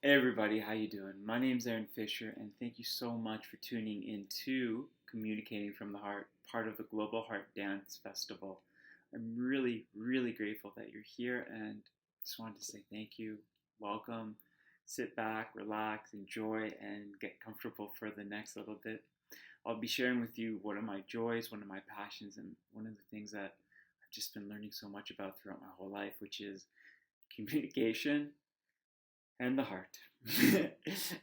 Hey everybody, how you doing? My name's Aaron Fisher, and thank you so much for tuning into Communicating from the Heart, part of the Global Heart Dance Festival. I'm really, really grateful that you're here, and just wanted to say thank you, welcome, sit back, relax, enjoy, and get comfortable for the next little bit. I'll be sharing with you one of my joys, one of my passions, and one of the things that I've just been learning so much about throughout my whole life, which is communication and the heart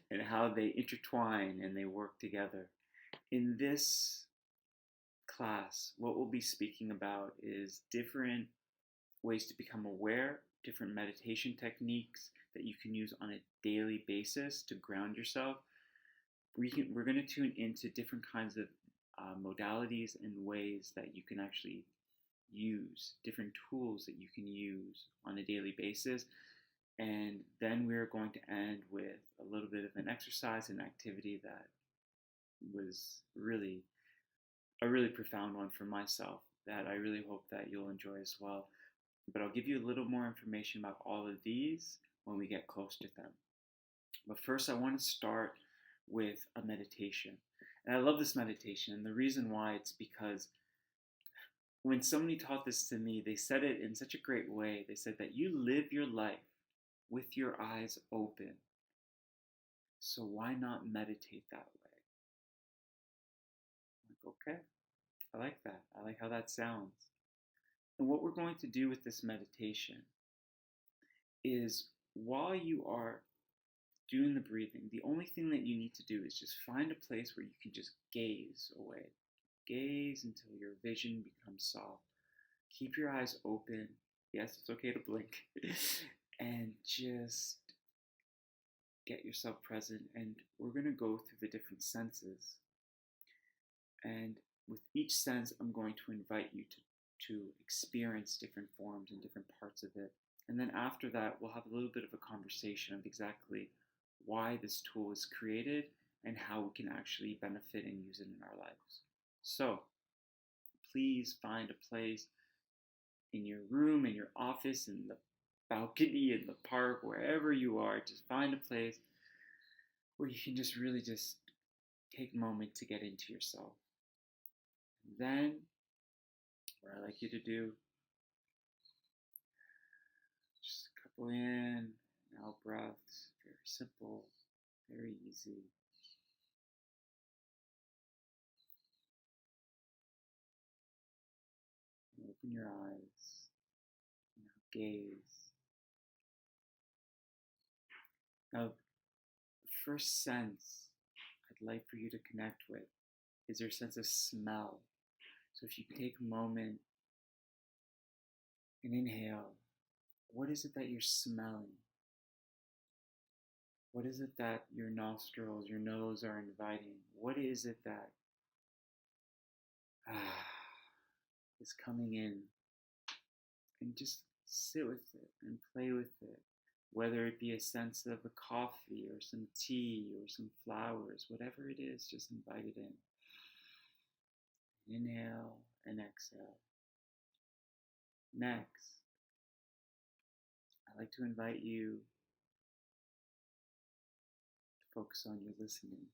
and how they intertwine and they work together. In this class, what we'll be speaking about is different ways to become aware, different meditation techniques that you can use on a daily basis to ground yourself. We're going to tune into different kinds of modalities and ways that you can actually use, different tools that you can use on a daily basis. And then we're going to end with a little bit of an exercise and activity that was really a really profound one for myself that I really hope that you'll enjoy as well. But I'll give you a little more information about all of these when we get close to them. But first, I want to start with a meditation. And I love this meditation. And the reason why it's because when somebody taught this to me, they said it in such a great way. They said that you live your life with your eyes open. So why not meditate that way? I'm like, okay, I like that. I like how that sounds. And what we're going to do with this meditation is while you are doing the breathing, the only thing that you need to do is just find a place where you can just gaze away. Gaze until your vision becomes soft. Keep your eyes open. Yes, it's okay to blink. And just get yourself present. And we're going to go through the different senses. And with each sense, I'm going to invite you to experience different forms and different parts of it. And then after that, we'll have a little bit of a conversation of exactly why this tool is created and how we can actually benefit and use it in our lives. So please find a place in your room, in your office, in the balcony, in the park, wherever you are. Just find a place where you can just really just take a moment to get into yourself. And then, what I like you to do, just a couple in and out breaths. Very simple, very easy. And open your eyes. Now gaze. Now, the first sense I'd like for you to connect with is your sense of smell. So if you take a moment and inhale, what is it that you're smelling? What is it that your nostrils, your nose are inviting? What is it that is coming in? And just sit with it and play with it. Whether it be a sense of a coffee or some tea or some flowers, whatever it is, just invite it in. Inhale and exhale. Next, I'd like to invite you to focus on your listening,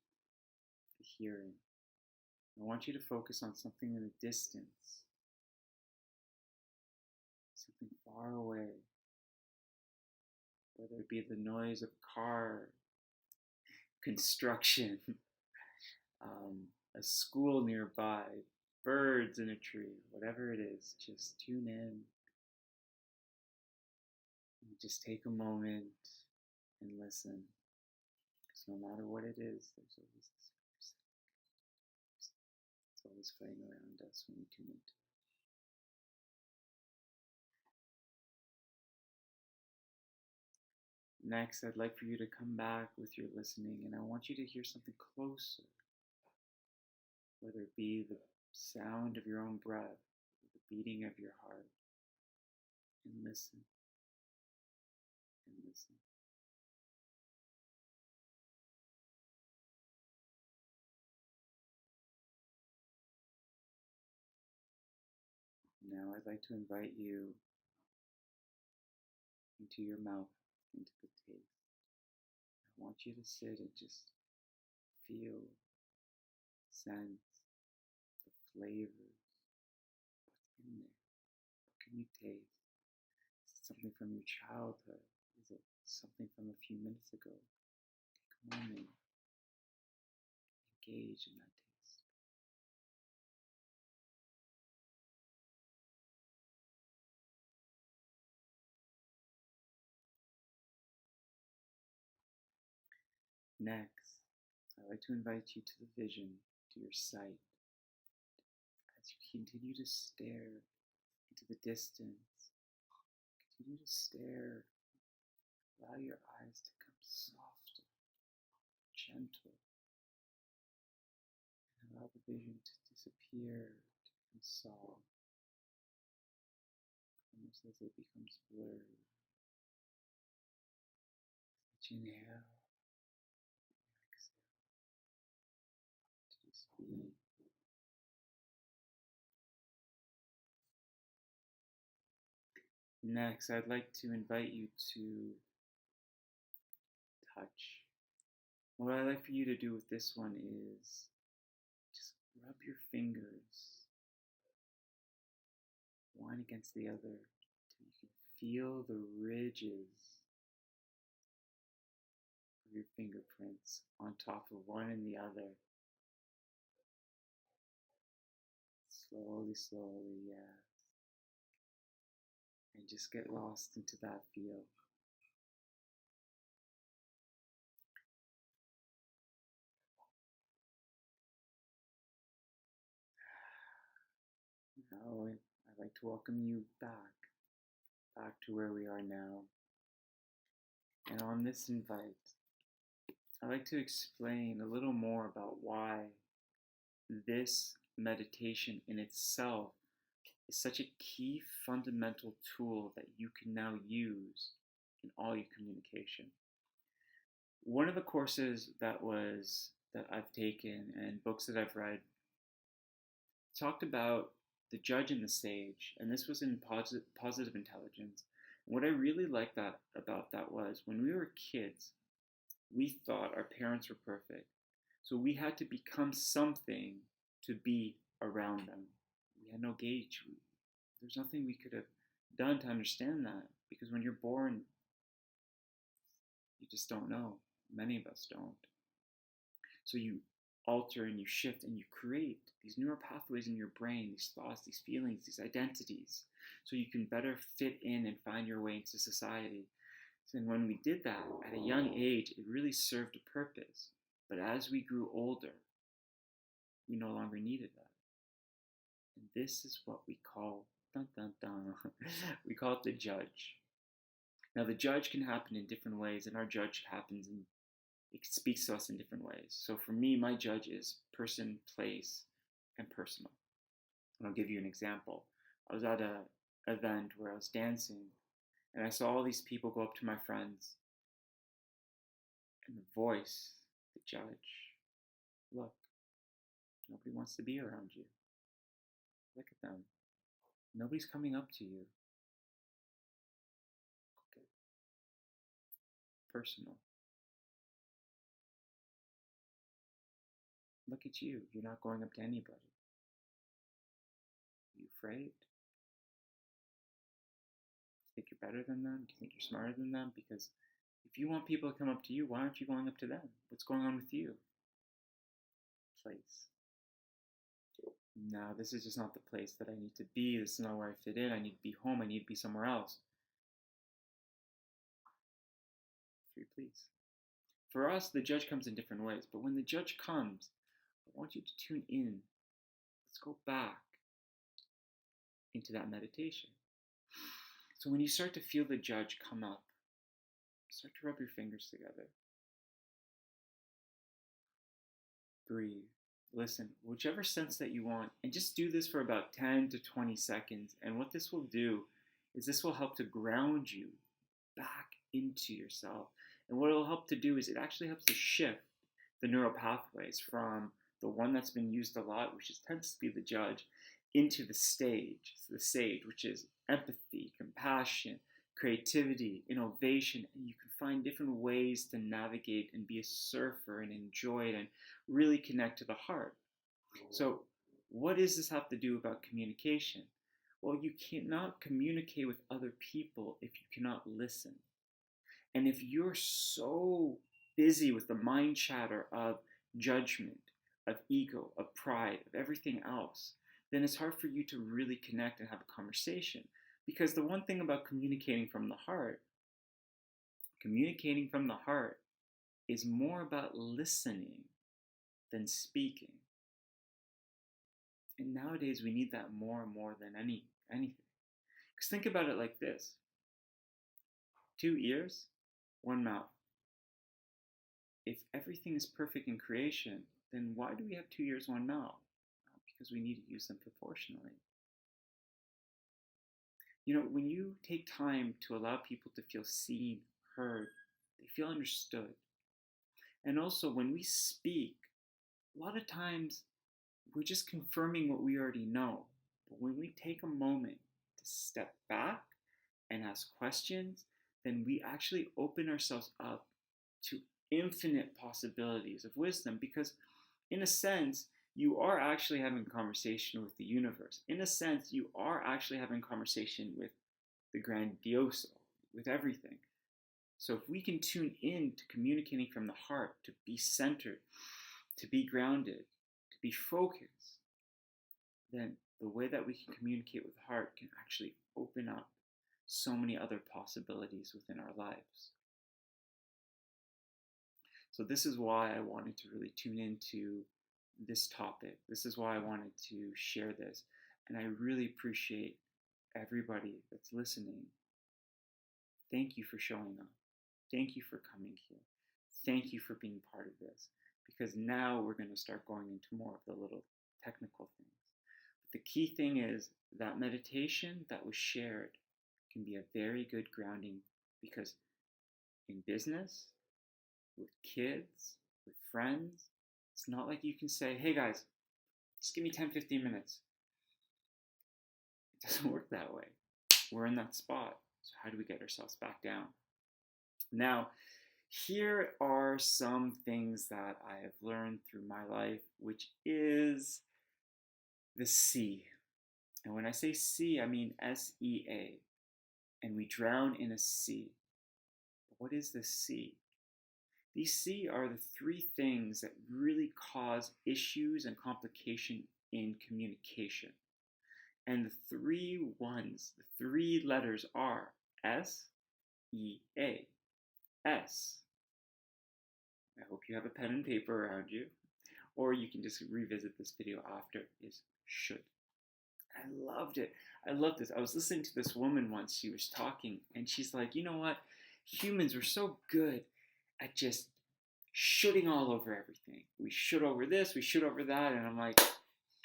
the hearing. I want you to focus on something in the distance, something far away, whether it be the noise of a car, construction, a school nearby, birds in a tree, whatever it is, just tune in and just take a moment and listen. Because no matter what it is, there's always this voice. It's always playing around us when we tune into it. Next, I'd like for you to come back with your listening, and I want you to hear something closer, whether it be the sound of your own breath, or the beating of your heart, and listen, and listen. Now I'd like to invite you into your mouth, into the taste. want you to sit and just feel, sense the flavors. What's in there? What can you taste? Is it something from your childhood? Is it something from a few minutes ago? Take a moment, engage in that taste. Next, I'd like to invite you to the vision, to your sight, as you continue to stare into the distance. Continue to stare. Allow your eyes to become soft, gentle, and allow the vision to disappear, to become soft, almost as it becomes blurry. Inhale, exhale, to just be. Next, I'd like to invite you to touch. What I'd like for you to do with this one is just rub your fingers one against the other till you can feel the ridges of your fingerprints on top of one and the other. Slowly, slowly, yes. And just get lost into that feel. Now, I'd like to welcome you back to where we are now. And on this invite, I'd like to explain a little more about why this meditation in itself is such a key fundamental tool that you can now use in all your communication. One of the courses that I've taken and books that I've read talked about the judge and the sage, and this was in positive intelligence. And what I really liked about that was when we were kids, we thought our parents were perfect. So we had to become something to be around them. We had no gauge. There's nothing we could have done to understand that, because when you're born, you just don't know. Many of us don't. So you alter and you shift and you create these neural pathways in your brain, these thoughts, these feelings, these identities, so you can better fit in and find your way into society. And when we did that at a young age, it really served a purpose. But as we grew older, we no longer needed that. And this is what we call, dun, dun, dun, we call it the judge. Now, the judge can happen in different ways, and our judge it speaks to us in different ways. So for me, my judge is person, place, and personal. And I'll give you an example. I was at an event where I was dancing, and I saw all these people go up to my friends, and the voice, the judge, look, nobody wants to be around you. Look at them. Nobody's coming up to you. Okay. Personal. Look at you. You're not going up to anybody. Are you afraid? Do you think you're better than them? Do you think you're smarter than them? Because if you want people to come up to you, why aren't you going up to them? What's going on with you? Place. No, this is just not the place that I need to be. This is not where I fit in. I need to be home. I need to be somewhere else. 3, please. For us, the judge comes in different ways. But when the judge comes, I want you to tune in. Let's go back into that meditation. So when you start to feel the judge come up, start to rub your fingers together. Breathe. Listen, whichever sense that you want, and just do this for about 10 to 20 seconds. And what this will do is this will help to ground you back into yourself. And what it'll help to do is it actually helps to shift the neural pathways from the one that's been used a lot, which tends to be the judge, into the sage, which is empathy, compassion, creativity, innovation, and you can find different ways to navigate and be a surfer and enjoy it and really connect to the heart. So, what does this have to do about communication? Well, you cannot communicate with other people if you cannot listen. And if you're so busy with the mind chatter of judgment, of ego, of pride, of everything else, then it's hard for you to really connect and have a conversation. Because the one thing about communicating from the heart is more about listening than speaking. And nowadays we need that more and more than anything. Because think about it like this: 2 ears, one mouth. If everything is perfect in creation, then why do we have 2 ears, one mouth? Because we need to use them proportionally. When you take time to allow people to feel seen, heard, they feel understood. And also, when we speak, a lot of times we're just confirming what we already know. But when we take a moment to step back and ask questions, then we actually open ourselves up to infinite possibilities of wisdom, because in a sense, you are actually having a conversation with the universe. In a sense, you are actually having a conversation with the grandioso, with everything. So if we can tune in to communicating from the heart, to be centered, to be grounded, to be focused, then the way that we can communicate with the heart can actually open up so many other possibilities within our lives. So this is why I wanted to really tune into this topic. This is why I wanted to share this. And I really appreciate everybody that's listening. Thank you for showing up. Thank you for coming here. Thank you for being part of this. Because now we're going to start going into more of the little technical things. But the key thing is that meditation that was shared can be a very good grounding, because in business, with kids, with friends, it's not like you can say, hey guys, just give me 10, 15 minutes. It doesn't work that way. We're in that spot. So how do we get ourselves back down? Now, here are some things that I have learned through my life, which is the C. And when I say C, I mean SEA. And we drown in a sea. What is the C? These C are the three things that really cause issues and complication in communication. And the three letters are S-E-A. S. I hope you have a pen and paper around you, or you can just revisit this video after, is should. I loved it. I loved this. I was listening to this woman once. She was talking, and she's like, you know what? Humans were so good at just shooting all over everything. We should over this, we should over that, and I'm like,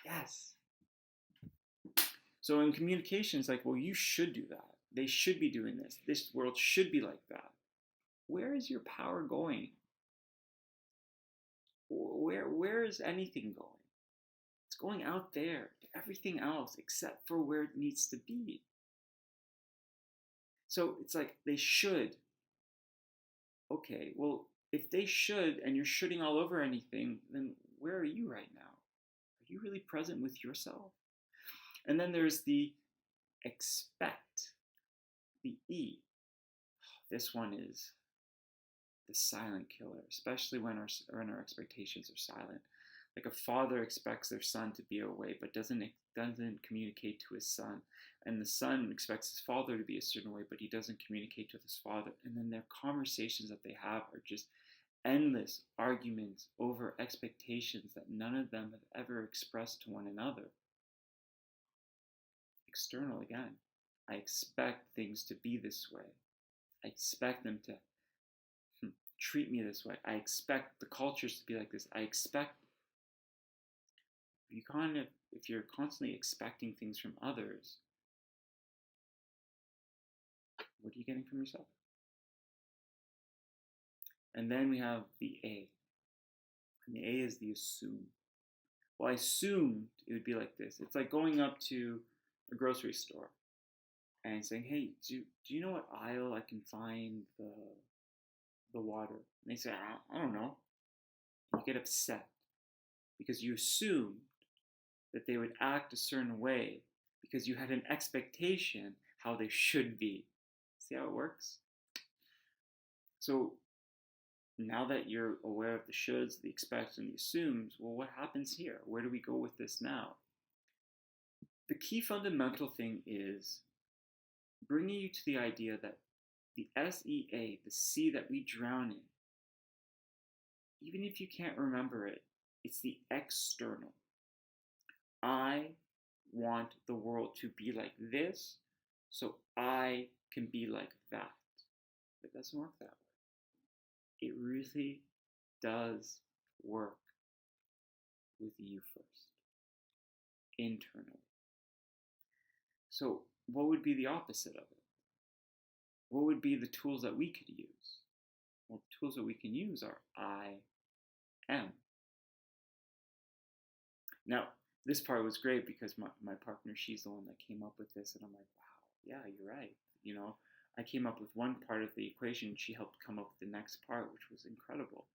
yes. So in communication, it's like, well, you should do that. They should be doing this. This world should be like that. Where is your power going? Where is anything going? It's going out there to everything else except for where it needs to be. So it's like they should. Okay, well, if they should and you're shooting all over anything, then where are you right now? Are you really present with yourself? And then there's the expect, the E. This one is the silent killer, especially when our expectations are silent. Like a father expects their son to be away, but doesn't communicate to his son. And the son expects his father to be a certain way, but he doesn't communicate to his father. And then their conversations that they have are just endless arguments over expectations that none of them have ever expressed to one another. External again. I expect things to be this way. I expect them to treat me this way. I expect the cultures to be like this. I expect. If you're constantly expecting things from others, what are you getting from yourself? And then we have the A. And the A is the assume. Well, I assumed it would be like this. It's like going up to a grocery store and saying, hey, do you know what aisle I can find the water? And they say, I don't know. You get upset because you assumed that they would act a certain way because you had an expectation how they should be. See how it works? So now that you're aware of the shoulds, the expects, and the assumes, well, what happens here? Where do we go with this now? The key fundamental thing is bringing you to the idea that the SEA, the sea that we drown in, even if you can't remember it, it's the external. I want the world to be like this, so I can be like that. It doesn't work that way. It really does work with you first, internally. So what would be the opposite of it? What would be the tools that we could use? Well, the tools that we can use are I am. Now, this part was great because my partner, she's the one that came up with this, and I'm like, wow, yeah, you're right. I came up with one part of the equation, she helped come up with the next part, which was incredible.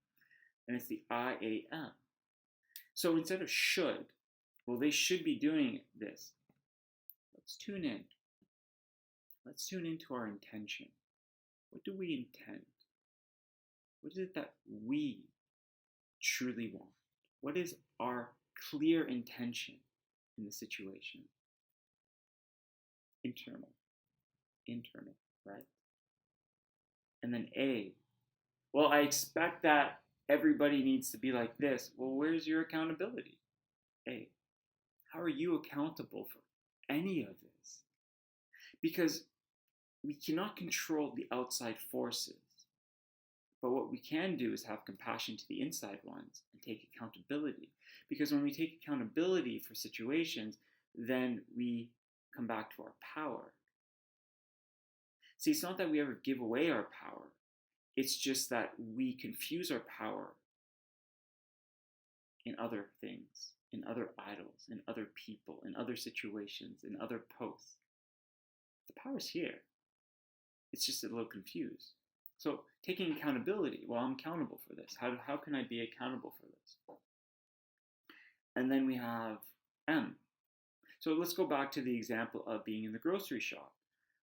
And it's the I am. So instead of should, well, they should be doing this. Let's tune in. Let's tune into our intention. What do we intend? What is it that we truly want? What is our clear intention in the situation? Internal, right? And then A, well, I expect that everybody needs to be like this. Well, where's your accountability? A, how are you accountable for any of this? Because we cannot control the outside forces. But what we can do is have compassion to the inside ones and take accountability. Because when we take accountability for situations, then we come back to our power. See, it's not that we ever give away our power. It's just that we confuse our power in other things, in other idols, in other people, in other situations, in other posts. The power's here. It's just a little confused. So taking accountability, well, I'm accountable for this. How can I be accountable for this? And then we have M. So let's go back to the example of being in the grocery shop.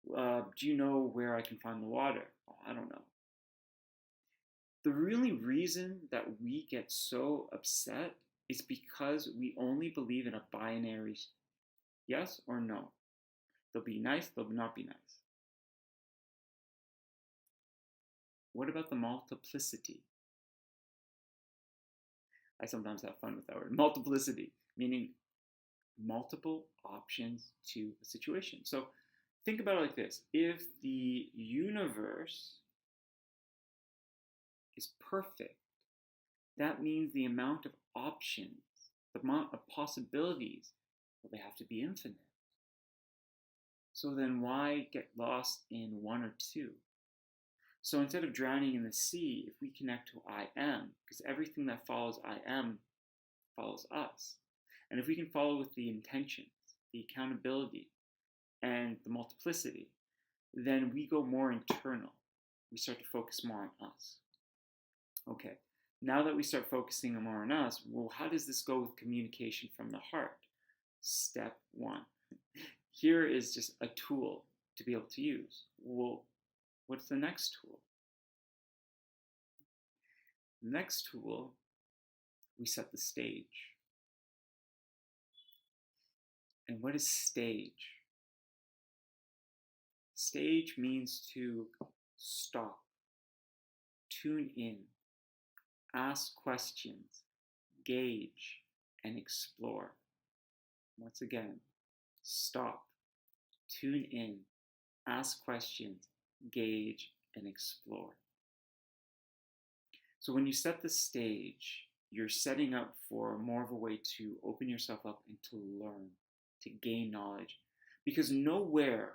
Do you know where I can find the water? Oh, I don't know. The really reason that we get so upset is because we only believe in a binary yes or no. They'll be nice, they'll not be nice. What about the multiplicity? I sometimes have fun with that word. Multiplicity, meaning multiple options to a situation. So think about it like this. If the universe is perfect, that means the amount of options, the amount of possibilities, well, they have to be infinite. So then why get lost in one or two? So instead of drowning in the sea, if we connect to I am, because everything that follows I am follows us. And if we can follow with the intentions, the accountability, and the multiplicity, then we go more internal. We start to focus more on us. Okay, now that we start focusing more on us, well, how does this go with communication from the heart? Step one. Here is just a tool to be able to use. Well, what's the next tool? The next tool, we set the stage. And what is stage? Stage means to stop, tune in, ask questions, gauge, and explore. Once again, stop, tune in, ask questions, gauge, and explore. So when you set the stage, you're setting up for more of a way to open yourself up and to learn, to gain knowledge. Because nowhere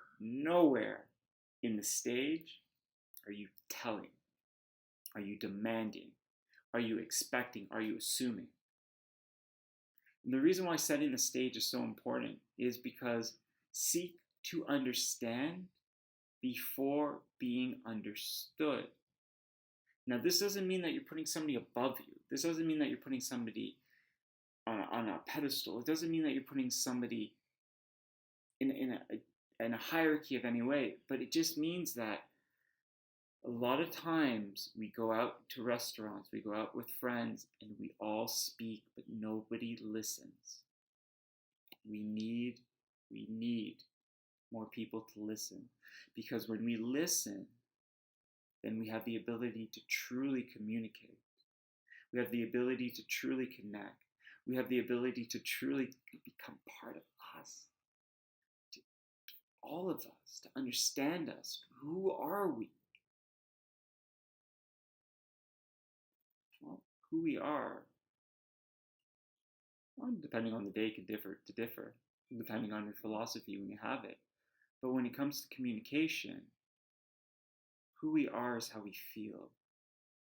in the stage are you telling, are you demanding, are you expecting, are you assuming. And the reason why setting the stage is so important is because seek to understand before being understood. Now, this doesn't mean that you're putting somebody above you. This doesn't mean that you're putting somebody on a pedestal. It doesn't mean that you're putting somebody in a hierarchy of any way. But it just means that a lot of times we go out to restaurants, we go out with friends, and we all speak, but nobody listens. We need more people to listen, because when we listen, then we have the ability to truly communicate. We have the ability to truly connect. We have the ability to truly become part of us, to all of us, to understand us. Who are we? Well, who we are, well, depending on the day, can differ, depending on your philosophy when you have it. But when it comes to communication, who we are is how we feel.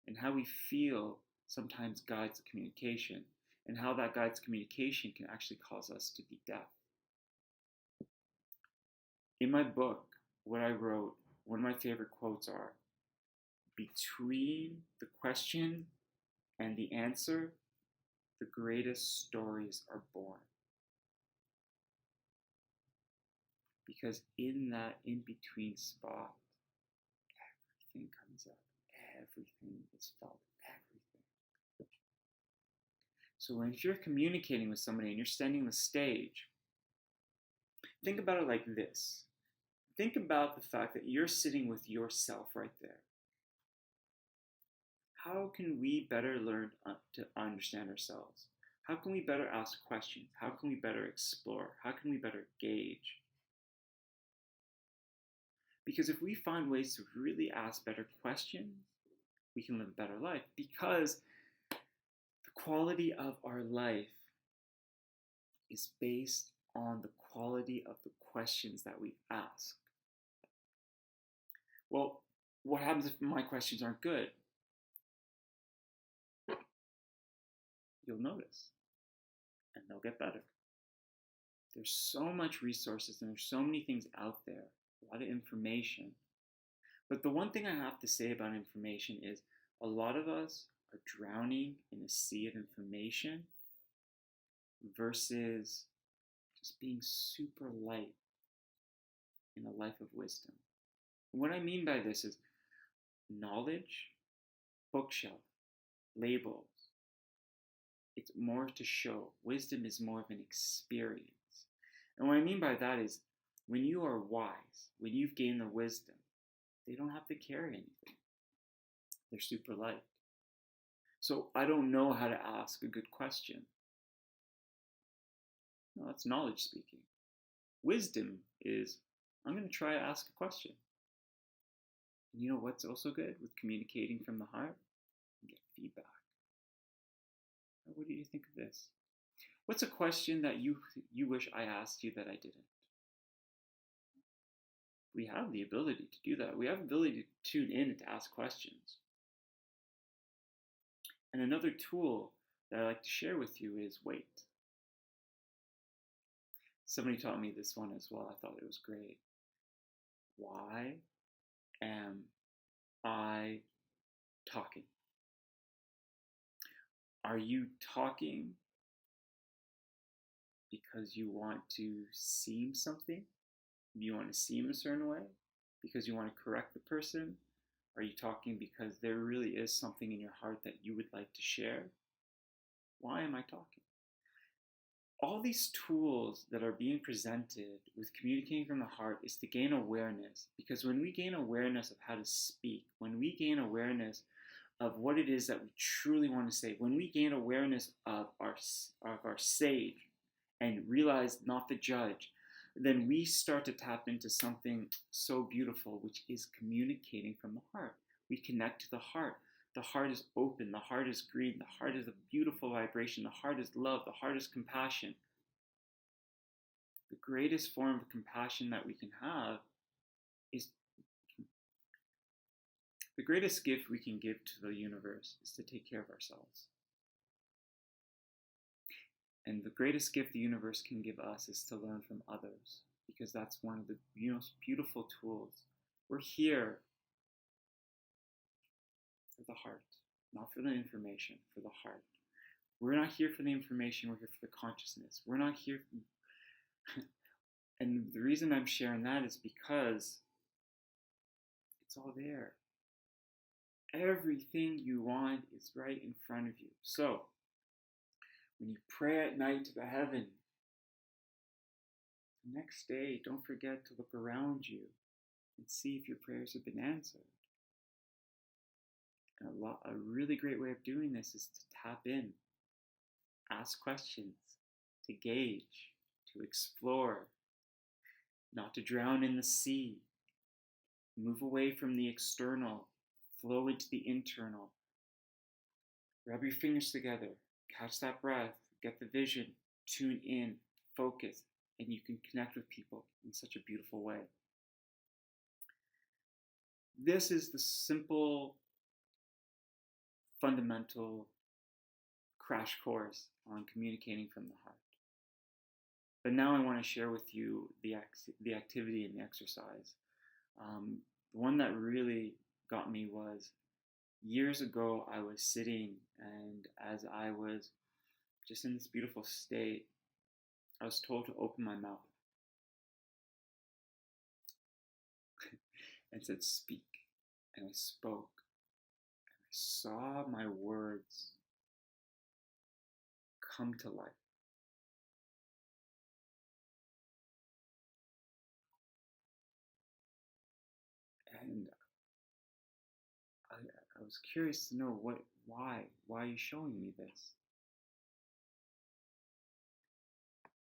And how we feel sometimes guides the communication. And how that guides communication can actually cause us to be deaf. In my book, what I wrote, one of my favorite quotes are, between the question and the answer, the greatest stories are born. Because in that in-between spot, everything comes up. Everything is felt. Everything. So if you're communicating with somebody and you're standing on the stage, think about it like this. Think about the fact that you're sitting with yourself right there. How can we better learn to understand ourselves? How can we better ask questions? How can we better explore? How can we better gauge? Because if we find ways to really ask better questions, we can live a better life. Because the quality of our life is based on the quality of the questions that we ask. Well, what happens if my questions aren't good? You'll notice, and they'll get better. There's so much resources and there's so many things out there, a lot of information. But the one thing I have to say about information is a lot of us are drowning in a sea of information versus just being super light in a life of wisdom. And what I mean by this is knowledge, bookshelf, labels. It's more to show. Wisdom is more of an experience. And what I mean by that is when you are wise, when you've gained the wisdom, they don't have to carry anything. They're super light. So I don't know how to ask a good question. No, that's knowledge speaking. Wisdom is, I'm going to try to ask a question. And you know what's also good with communicating from the heart? You get feedback. What do you think of this? What's a question that you wish I asked you that I didn't? We have the ability to do that. We have the ability to tune in and to ask questions. And another tool that I like to share with you is wait. Somebody taught me this one as well. I thought it was great. Why am I talking? Are you talking because you want to seem something? You want to seem a certain way? Because you want to correct the person? Are you talking because there really is something in your heart that you would like to share? Why am I talking? All these tools that are being presented with communicating from the heart is to gain awareness. Because when we gain awareness of how to speak, when we gain awareness of what it is that we truly want to say, when we gain awareness of our sage and realize not the judge, then we start to tap into something so beautiful, which is communicating from the heart. We connect to the heart. The heart is open. The heart is green. The heart is a beautiful vibration. The heart is love. The heart is compassion. The greatest form of compassion that we can have is the greatest gift we can give to the universe is to take care of ourselves. And the greatest gift the universe can give us is to learn from others. because that's one of the most beautiful tools. We're here for the heart, not for the information, for the heart. We're not here for the information, we're here for the consciousness. We're not here for... And the reason I'm sharing that is because it's all there. Everything you want is right in front of you. So, when you pray at night to the heavens, the next day, don't forget to look around you and see if your prayers have been answered. And a really great way of doing this is to tap in, ask questions, to gauge, to explore, not to drown in the sea. Move away from the external, flow into the internal. Rub your fingers together, catch that breath, get the vision, tune in, focus, and you can connect with people in such a beautiful way. This is the simple, fundamental crash course on communicating from the heart. But now I want to share with you the activity and the exercise. The one that really got me was years ago I was sitting, and as I was just in this beautiful state, I was told to open my mouth and said speak, and I spoke, and I saw my words come to life. And I was curious to know why are you showing me this?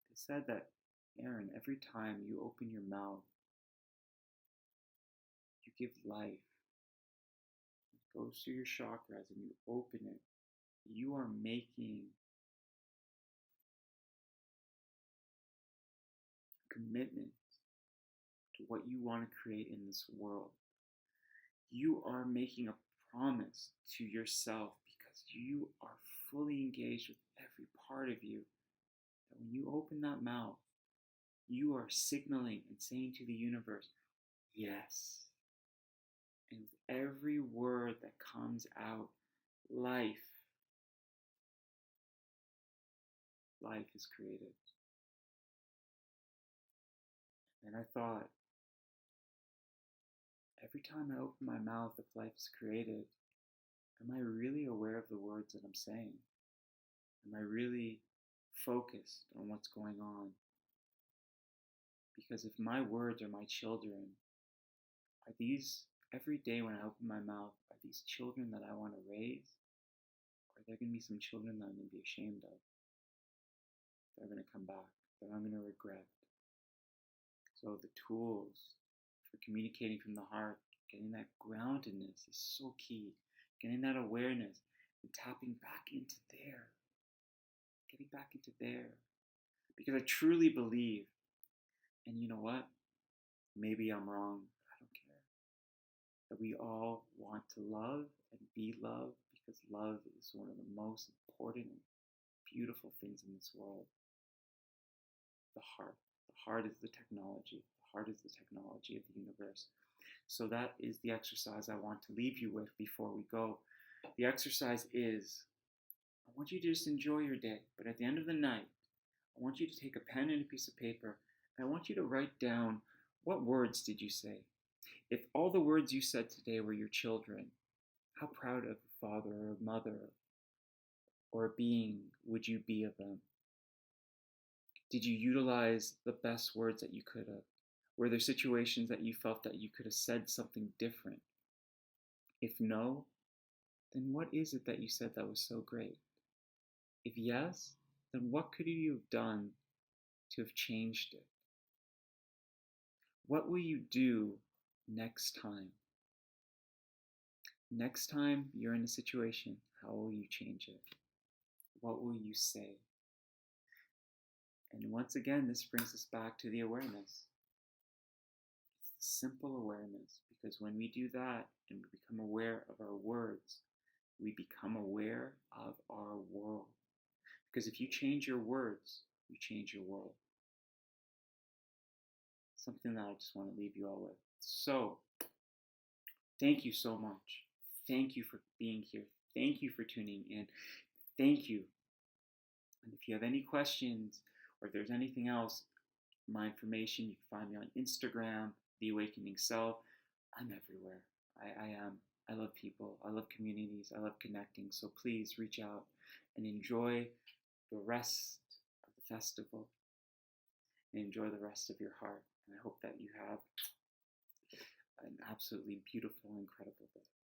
They said that, Aaron, every time you open your mouth, you give life. It goes through your chakras and you open it. You are making commitment to what you want to create in this world. You are making a promise to yourself because you are fully engaged with every part of you. That when you open that mouth, you are signaling and saying to the universe, yes. And with every word that comes out, life is created. And I thought, every time I open my mouth, if life is created, am I really aware of the words that I'm saying? Am I really focused on what's going on? Because if my words are my children, are these, every day when I open my mouth, are these children that I want to raise? Or are there going to be some children that I'm going to be ashamed of? That are going to come back, that I'm going to regret? So the tools for communicating from the heart, getting that groundedness is so key. Getting that awareness and tapping back into there. Getting back into there. Because I truly believe, and you know what? Maybe I'm wrong, I don't care. That we all want to love and be loved, because love is one of the most important and beautiful things in this world. The heart. The heart is the technology. The heart is the technology of the universe. So that is the exercise I want to leave you with before we go. The exercise is, I want you to just enjoy your day, but at the end of the night, I want you to take a pen and a piece of paper, and I want you to write down, what words did you say? If all the words you said today were your children, how proud of a father or a mother or a being would you be of them? Did you utilize the best words that you could have? Were there situations that you felt that you could have said something different? If no, then what is it that you said that was so great? If yes, then what could you have done to have changed it? What will you do next time? Next time you're in a situation, how will you change it? What will you say? And once again, this brings us back to the awareness. It's the simple awareness, because when we do that and we become aware of our words, we become aware of our world. Because if you change your words, you change your world. something that I just want to leave you all with. So, thank you so much. Thank you for being here. Thank you for tuning in. Thank you. And if you have any questions or if there's anything else, my information, you can find me on Instagram, The Awakening Self. I'm everywhere. I am. I love people. I love communities. I love connecting. So please reach out and enjoy the rest of the festival and enjoy the rest of your heart. And I hope that you have an absolutely beautiful, incredible day.